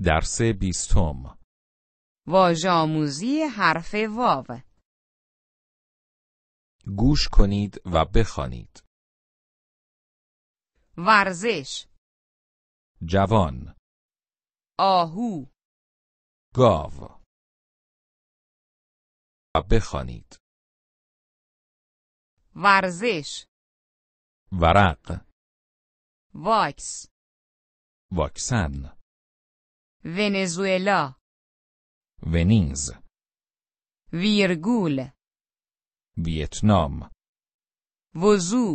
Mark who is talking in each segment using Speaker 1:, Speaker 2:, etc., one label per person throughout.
Speaker 1: درس 20
Speaker 2: واژه آموزی حرف واو.
Speaker 1: گوش کنید و بخوانید.
Speaker 2: ورزش،
Speaker 1: جوان،
Speaker 2: آهو،
Speaker 1: گاو. و بخوانید.
Speaker 2: ورزش،
Speaker 1: ورق،
Speaker 2: واکس،
Speaker 1: واکسن،
Speaker 2: ونزوئلا،
Speaker 1: ونیز،
Speaker 2: ویرگول،
Speaker 1: ویتنام.
Speaker 2: وضو،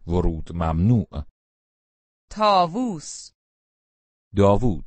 Speaker 1: ورود ممنوع.
Speaker 2: طاووس.
Speaker 1: داوود.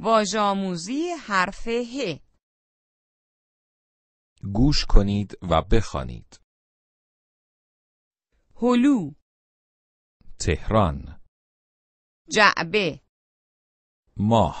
Speaker 2: واژه آموزی حرف ه.
Speaker 1: گوش کنید و بخوانید.
Speaker 2: هلو،
Speaker 1: تهران.
Speaker 2: جعبه،
Speaker 1: ماه.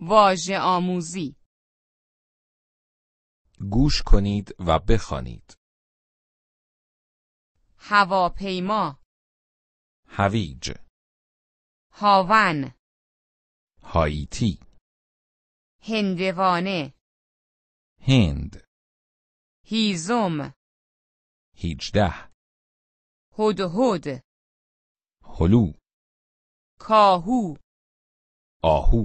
Speaker 2: واژه آموزی.
Speaker 1: گوش کنید و بخوانید.
Speaker 2: هواپیما،
Speaker 1: هویج.
Speaker 2: هاون،
Speaker 1: هایتی.
Speaker 2: هندوانه،
Speaker 1: هند.
Speaker 2: هیزم،
Speaker 1: 18.
Speaker 2: هدهد،
Speaker 1: هلو.
Speaker 2: کاهو.
Speaker 1: آهو.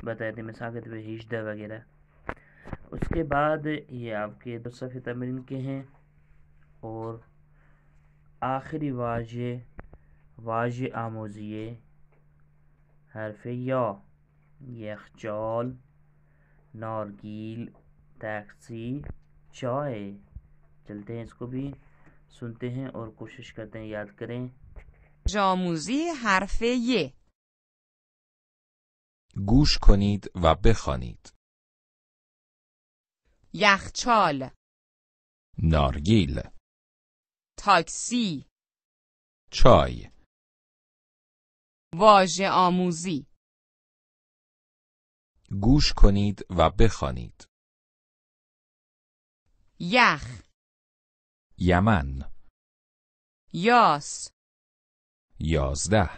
Speaker 3: بتائے تھے مثال کے طور پہ 18 وغیرہ. اس کے بعد یہ آپ کے 2 صفحے تمرین کے ہیں. اور آخری واژه آموزیه حرف یا. یخچال، نارگیل، ٹیکسی، چائے. چلتے ہیں اس کو بھی سنتے ہیں اور کوشش کرتے ہیں یاد کریں.
Speaker 2: آموزی حرف ی.
Speaker 1: گوش کنید و بخوانید.
Speaker 2: یخچال،
Speaker 1: نارگیل،
Speaker 2: تاکسی.
Speaker 1: چای.
Speaker 2: واژه آموزی.
Speaker 1: گوش کنید و بخوانید.
Speaker 2: یخ،
Speaker 1: یمن،
Speaker 2: یاس.
Speaker 1: 11.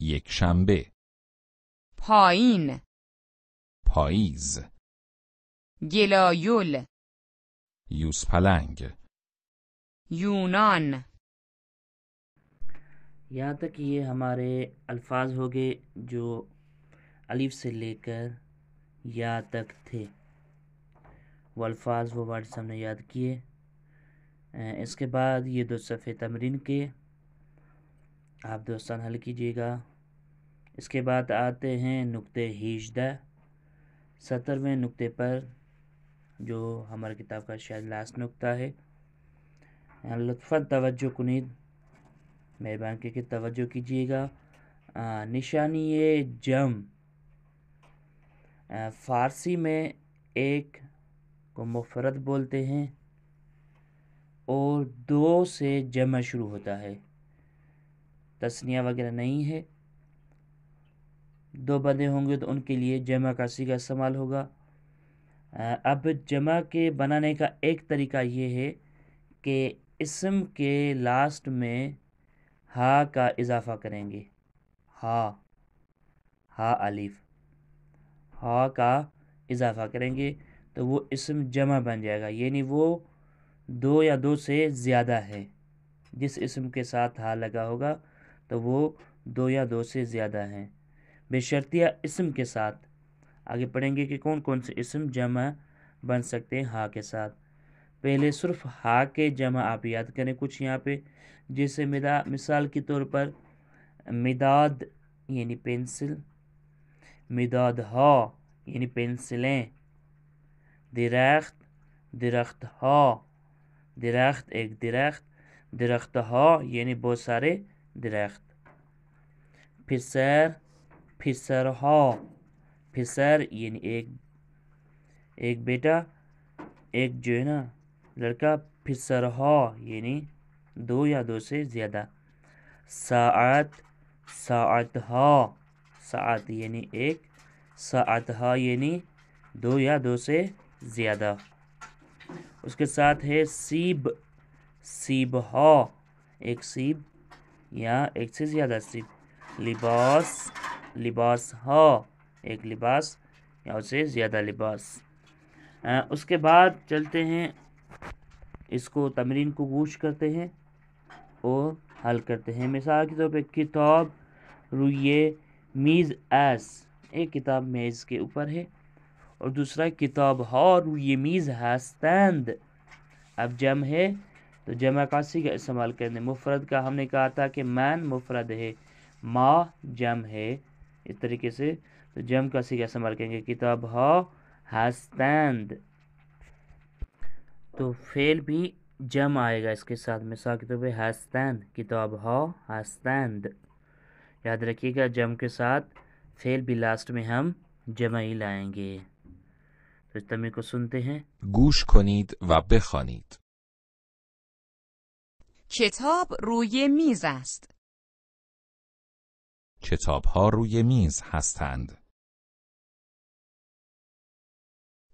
Speaker 1: یک شنبه.
Speaker 2: پایین،
Speaker 1: پاییز.
Speaker 2: گلایول،
Speaker 1: یوزپلنگ.
Speaker 2: یونان.
Speaker 3: یہاں تک یہ ہمارے الفاظ ہو گئے جو الف سے لے کر یا تک تھے. وہ الفاظ وہ ورڈز ہم نے یاد کیے. اس کے بعد یہ 2 صفحے تمرین کے آپ دوستان حل کیجیے گا. اس کے بعد آتے ہیں نقطے 18 17ویں نقطے پر جو ہماری کتاب کا شاید لاسٹ نقطہ ہے. لطفاً توجہ کنید، مہربان کر کے توجہ کیجیے گا. نشانی جم. فارسی میں ایک کو مفرد بولتے ہیں اور 2 سے جمع شروع ہوتا ہے. تثنیہ وغیرہ نہیں ہے. 2 بندے ہوں گے تو ان کے لیے جمع کا صیغہ استعمال ہوگا. اب جمع کے بنانے کا ایک طریقہ یہ ہے کہ اسم کے لاسٹ میں ہا کا اضافہ کریں گے. ہا الف، ہا کا اضافہ کریں گے تو وہ اسم جمع بن جائے گا. یعنی وہ 2 یا 2 سے زیادہ ہے. جس اسم کے ساتھ ہا لگا ہوگا تو وہ 2 یا 2 سے زیادہ ہیں. بشرطیہ اسم کے ساتھ آگے پڑھیں گے کہ کون کون سے اسم جمع بن سکتے ہیں ہا کے ساتھ. پہلے صرف ہا کے جمع آپ یاد کریں کچھ یہاں پہ، جیسے مثال کے طور پر مداد یعنی پینسل، مداد ہا یعنی پینسلیں. درخت، درخت ہا، درخت ایک درخت، درخت ہا یعنی بہت سارے درخت. پسر، پسر ہا، پسر یعنی ایک بیٹا، ایک جو ہے نا لڑکا. پسر ہا یعنی 2 یا 2 سے زیادہ. ساعت، ساعت ہا، ساعت یعنی ایک، ساعت ہا یعنی 2 یا 2 سے زیادہ. اس کے ساتھ ہے سیب، سیب ہا، ایک سیب یا ایک سے زیادہ سیب. لباس، لباس ہا، ایک لباس یا اس سے زیادہ لباس. اس کے بعد چلتے ہیں اس کو تمرین کو گوش کرتے ہیں اور حل کرتے ہیں. مثال کے طور پہ کتاب روی میز ایس، ایک کتاب میز کے اوپر ہے اور دوسرا کتاب ہا روی میز ہستند. اب جمع ہے تو جمع کا صیغہ استعمال کرنے. مفرد کا ہم نے کہا تھا کہ من مفرد ہے، ما جمع ہے. اس طریقے سے تو جمع کا صیغہ استعمال کریں گے کتاب ہا ہستند. تو فعل بھی جمع آئے گا اس کے ساتھ. مثال کے طور پہ ہستند، کتاب ہا ہستند. یاد رکھیے گا جمع کے ساتھ فعل بھی لاسٹ میں ہم جمع ہی لائیں گے. تو اس تمرین کو سنتے ہیں.
Speaker 1: گوش کنید و بخوانید.
Speaker 2: کتاب روی میز است.
Speaker 1: کتاب‌ها روی میز هستند.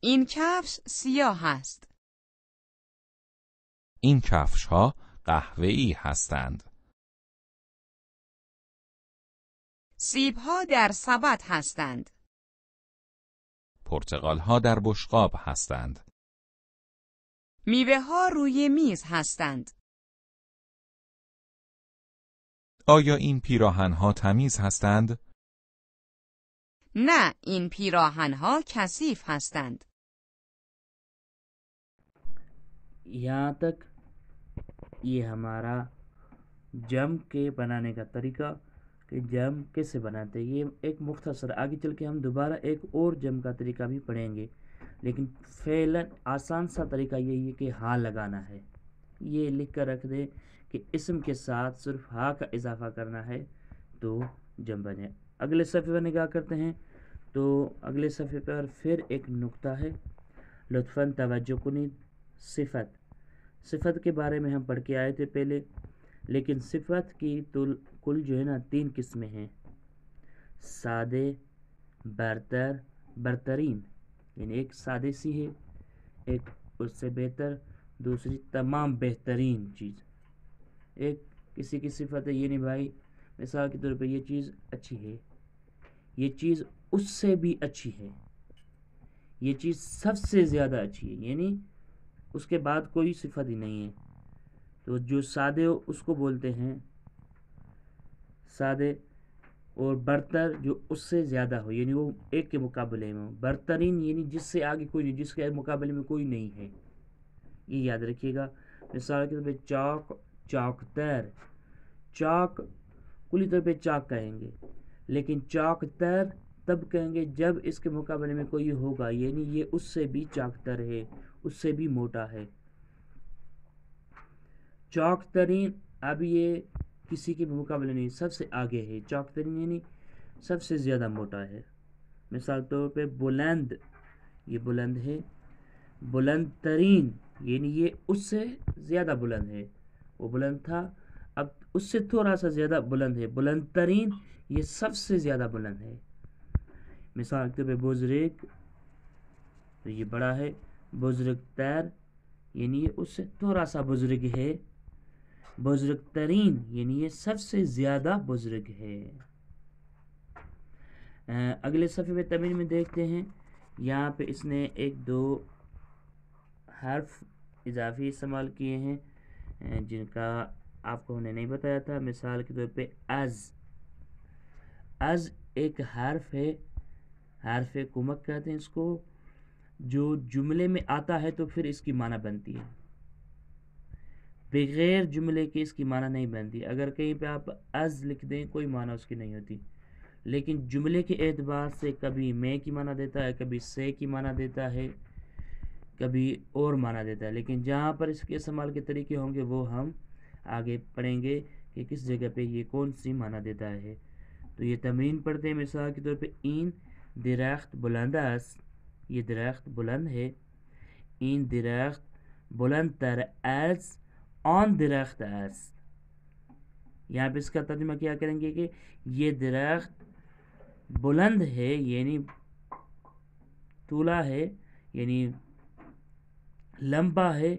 Speaker 2: این کفش سیاه است.
Speaker 1: این کفش‌ها قهوه‌ای هستند.
Speaker 2: سیب‌ها در سبد هستند.
Speaker 1: پرتقال‌ها در بشقاب هستند.
Speaker 2: میوه‌ها روی میز هستند.
Speaker 1: آیا این پیراهن‌ها تمیز هستند؟
Speaker 2: نه، این پیراهن‌ها کثیف هستند.
Speaker 3: یہاں تک یہ ہمارا جم کے بنانے کا طریقہ کہ جم کیسے بناتے ہیں، یہ ایک مختصر. آگے چل کے ہم دوبارہ ایک اور جم کا طریقہ بھی پڑھیں گے، لیکن فعلاً آسان سا طریقہ یہی ہے کہ ہاں لگانا ہے. یہ لکھ کر رکھ دیں کہ اسم کے ساتھ صرف ہاں کا اضافہ کرنا ہے تو جم بنے. اگلے صفحے پر نگاہ کرتے ہیں تو اگلے صفحے پر پھر ایک نقطہ ہے. لطفاً توجہ کنید. صفت کے بارے میں ہم پڑھ کے آئے تھے پہلے، لیکن صفت کی کل جو ہے نا 3 قسمیں ہیں: سادے، برتر، برترین. یعنی ایک سادے سی ہے، ایک اس سے بہتر، دوسری تمام بہترین چیز. ایک کسی کی صفت ہے، یہ نہیں بھائی مثال کے طور پہ یہ چیز اچھی ہے، یہ چیز اس سے بھی اچھی ہے، یہ چیز سب سے زیادہ اچھی ہے، یعنی اس کے بعد کوئی صفت ہی نہیں ہے. تو جو سادے ہو اس کو بولتے ہیں سادے، اور برتر جو اس سے زیادہ ہو، یعنی وہ ایک کے مقابلے میں ہو. برترین یعنی جس سے آگے کوئی نہیں، جس کے مقابلے میں کوئی نہیں ہے. یہ یاد رکھیے گا. مثال کے طور پہ چاک، چاکتر. چاک کلی طور پہ چاک کہیں گے، لیکن چاکتر تب کہیں گے جب اس کے مقابلے میں کوئی ہوگا، یعنی یہ اس سے بھی چاکتر ہے، اس سے بھی موٹا ہے. چاکترین اب یہ کسی کے مقابلے نہیں، سب سے آگے ہے. چاکترین یعنی سب سے زیادہ موٹا ہے. مثال طور پہ بلند، یہ بلند ہے. بلند ترین یعنی یہ اس سے زیادہ بلند ہے، وہ بلند تھا اب اس سے تھوڑا سا زیادہ بلند ہے. بلند ترین یہ سب سے زیادہ بلند ہے. مثال کے طور پہ بزرگ، تو یہ بڑا ہے. بزرگ تر یعنی یہ اس سے تھوڑا سا بزرگ ہے. بزرگ ترین یعنی یہ سب سے زیادہ بزرگ ہے. اگلے صفحے میں تمرین میں دیکھتے ہیں، یہاں پہ اس نے 1-2 حرف اضافی استعمال کیے ہیں جن کا آپ کو انہیں نہیں بتایا تھا. مثال کے طور پہ از ایک حرف ہے، حرف کمک کہتے ہیں اس کو، جو جملے میں آتا ہے تو پھر اس کی معنی بنتی ہے. بغیر جملے کے اس کی معنی نہیں بنتی. اگر کہیں پہ آپ از لکھ دیں کوئی معنی اس کی نہیں ہوتی، لیکن جملے کے اعتبار سے کبھی میں کی معنی دیتا ہے، کبھی سے کی معنی دیتا ہے، کبھی اور معنی دیتا ہے. لیکن جہاں پر اس کے استعمال کے طریقے ہوں گے وہ ہم آگے پڑھیں گے کہ کس جگہ پہ یہ کون سی معنی دیتا ہے. تو یہ تمرین پڑھتے ہیں. مثال کے طور پہ این درخت بلند است، یہ درخت بلند ہے. این درخت بلند تر از آن درخت است. یہاں پہ اس کا ترجمہ کیا کریں گے کہ یہ درخت بلند ہے یعنی طولا ہے، یعنی لمبا ہے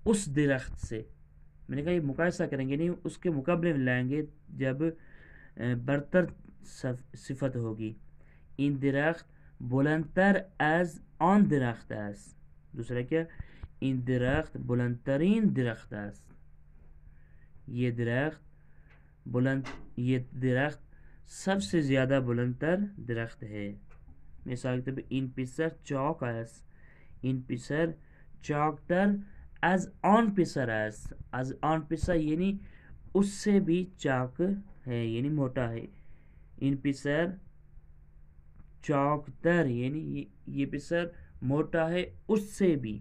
Speaker 3: اس درخت سے. میں نے کہا یہ مقایسہ کریں گے، نہیں اس کے مقابلے میں لائیں گے جب برتر صفت ہوگی. این درخت بلندتر از آن درخت است. دوسرا کیا؟ این درخت بلندترین درخت است. یہ درخت سب سے زیادہ بلندتر درخت ہے. مثال کے طور پہ این پسر چاک است، این پسر چاکتر از آن پسر است. از آن پسر یعنی اس سے بھی چاک ہے، یعنی موٹا ہے. این پسر چاکتر یعنی یہ پسر موٹا ہے اس سے بھی.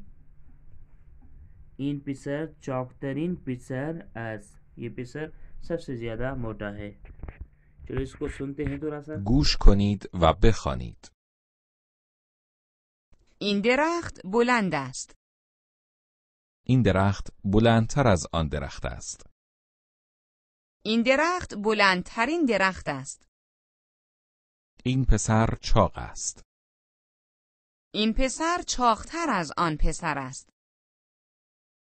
Speaker 3: این پسر چاکترین پسر است، یہ پسر سب سے زیادہ موٹا ہے. چلو اس کو سنتے ہیں تھوڑا سا.
Speaker 1: گوش کنید و بخوانید.
Speaker 2: این درخت بلند است.
Speaker 1: این درخت بلندتر از آن درخت است.
Speaker 2: این درخت بلندترین درخت است.
Speaker 1: این پسر چاق است.
Speaker 2: این پسر چاقتر از آن پسر است.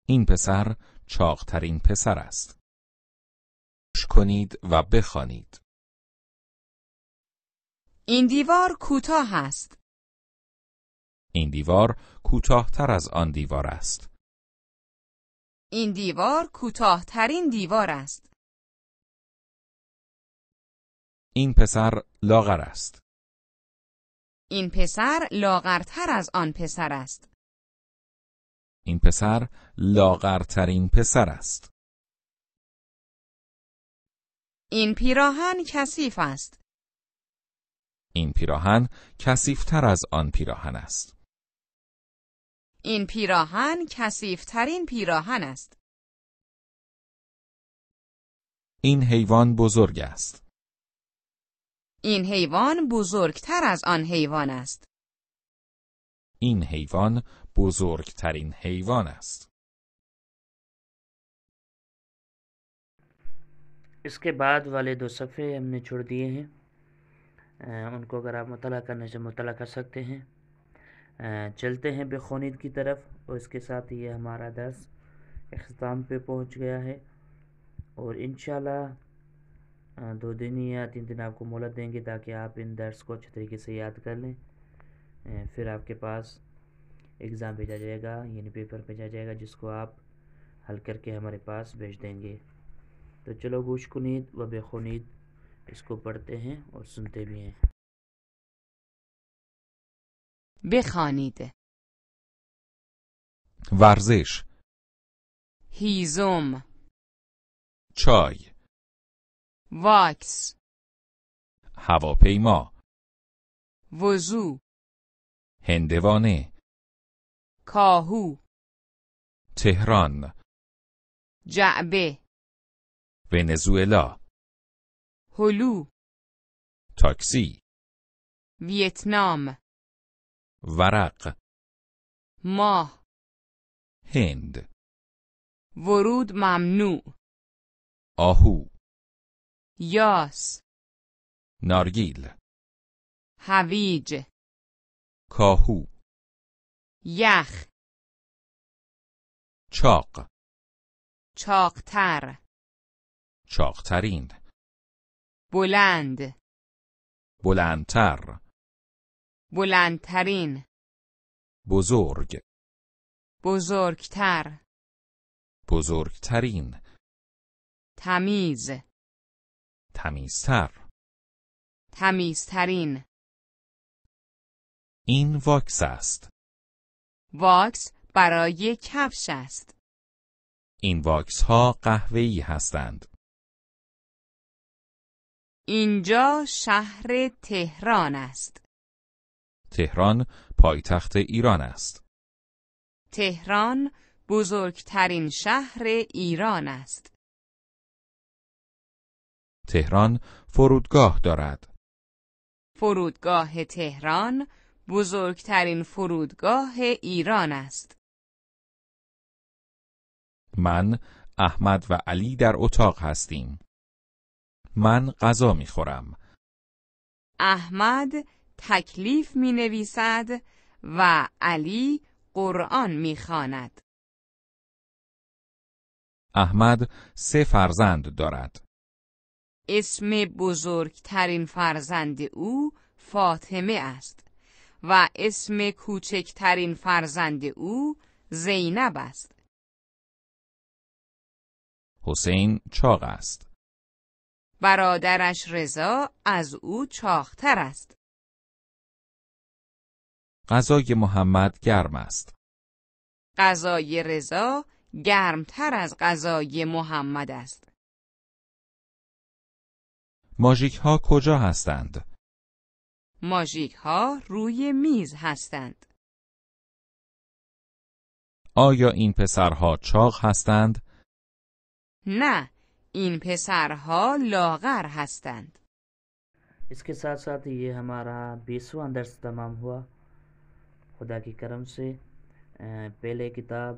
Speaker 1: این پسر چاقترین پسر است. گوش کنید و بخوانید.
Speaker 2: این دیوار کوتاه است.
Speaker 1: این دیوار کوتاه‌تر از آن دیوار است.
Speaker 2: این دیوار کوتاه‌ترین دیوار است.
Speaker 1: این پسر لاغر است.
Speaker 2: این پسر لاغرتر از آن پسر است.
Speaker 1: این پسر لاغرترین پسر است.
Speaker 2: این پیراهن کثیف است.
Speaker 1: این پیراهن کثیف‌تر از آن پیراهن است.
Speaker 2: این پیراهن کثیف‌ترین پیراهن است.
Speaker 1: این حیوان بزرگ است.
Speaker 2: این حیوان بزرگتر از آن حیوان است.
Speaker 1: این حیوان بزرگترین حیوان است.
Speaker 3: اس کے بعد والے 2 صفحے ہم نے چھوڑ دیے ہیں، ان کو اگر آپ مطالعہ کرنے سے مطالعہ کر سکتے ہیں۔ چلتے ہیں بخونید کی طرف، اور اس کے ساتھ یہ ہمارا درس اختتام پہ پہنچ گیا ہے، اور انشاءاللہ 2 دن یا 3 دن آپ کو مہلت دیں گے تاکہ آپ ان درس کو اچھے طریقے سے یاد کر لیں۔ پھر آپ کے پاس ایگزام بھیجا جائے گا، یعنی پیپر بھیجا جائے گا، جس کو آپ حل کر کے ہمارے پاس بھیج دیں گے۔ تو چلو گوش کنید و بخونید، اس کو پڑھتے ہیں اور سنتے بھی ہیں۔
Speaker 2: بخوانید.
Speaker 1: ورزش،
Speaker 2: هیزم،
Speaker 1: چای،
Speaker 2: واکس،
Speaker 1: هواپیما،
Speaker 2: وضو،
Speaker 1: هندوانه،
Speaker 2: کاهو،
Speaker 1: تهران،
Speaker 2: جعبه،
Speaker 1: ونزوئلا،
Speaker 2: هلو،
Speaker 1: تاکسی،
Speaker 2: ویتنام،
Speaker 1: ورق،
Speaker 2: ماه،
Speaker 1: هند،
Speaker 2: ورود ممنوع،
Speaker 1: آهو،
Speaker 2: یاس،
Speaker 1: نارگیل،
Speaker 2: هویج،
Speaker 1: کاهو،
Speaker 2: یخ،
Speaker 1: چاق،
Speaker 2: چاقتر،
Speaker 1: چاقترین،
Speaker 2: بلند،
Speaker 1: بلندتر،
Speaker 2: بلندترین،
Speaker 1: بزرگ،
Speaker 2: بزرگتر،
Speaker 1: بزرگترین،
Speaker 2: تمیز،
Speaker 1: تمیزتر.
Speaker 2: تمیزترین.
Speaker 1: این واکس است.
Speaker 2: واکس برای کفش است.
Speaker 1: این واکس ها قهوه‌ای هستند.
Speaker 2: اینجا شهر تهران است.
Speaker 1: تهران پایتخت ایران است.
Speaker 2: تهران بزرگترین شهر ایران است.
Speaker 1: تهران فرودگاه دارد.
Speaker 2: فرودگاه تهران بزرگترین فرودگاه ایران است.
Speaker 1: من، احمد و علی در اتاق هستیم. من غذا می‌خورم.
Speaker 2: احمد تکلیف می‌نویسد و علی قرآن می‌خواند.
Speaker 1: احمد 3 فرزند دارد.
Speaker 2: اسم بزرگترین فرزند او فاطمه است و اسم کوچکترین فرزند او زینب است.
Speaker 1: حسین چاق است.
Speaker 2: برادرش رضا از او چاقتر است.
Speaker 1: غذای محمد گرم است.
Speaker 2: غذای رضا گرمتر از غذای محمد است.
Speaker 1: ماژیک ها کجا هستند؟
Speaker 2: ماژیک ها روی میز هستند.
Speaker 1: آیا این پسرها چاق هستند؟
Speaker 2: نه، این پسرها لاغر هستند.
Speaker 3: اس کے ساتھ ساتھ یہ ہمارا 20واں درس تمام ہوا۔ خدا کی کرم سے پہلے کتاب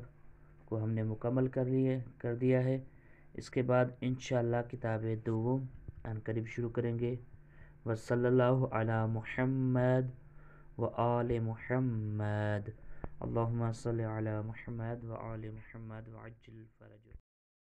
Speaker 3: کو ہم نے مکمل کر دیا ہے۔ اس کے بعد انشاءاللہ کتاب دوم ان قریب شروع کریں گے۔ وصلی اللہ علی محمد و آل محمد، اللہم صلی علی محمد و آل محمد وعجل فرجہ۔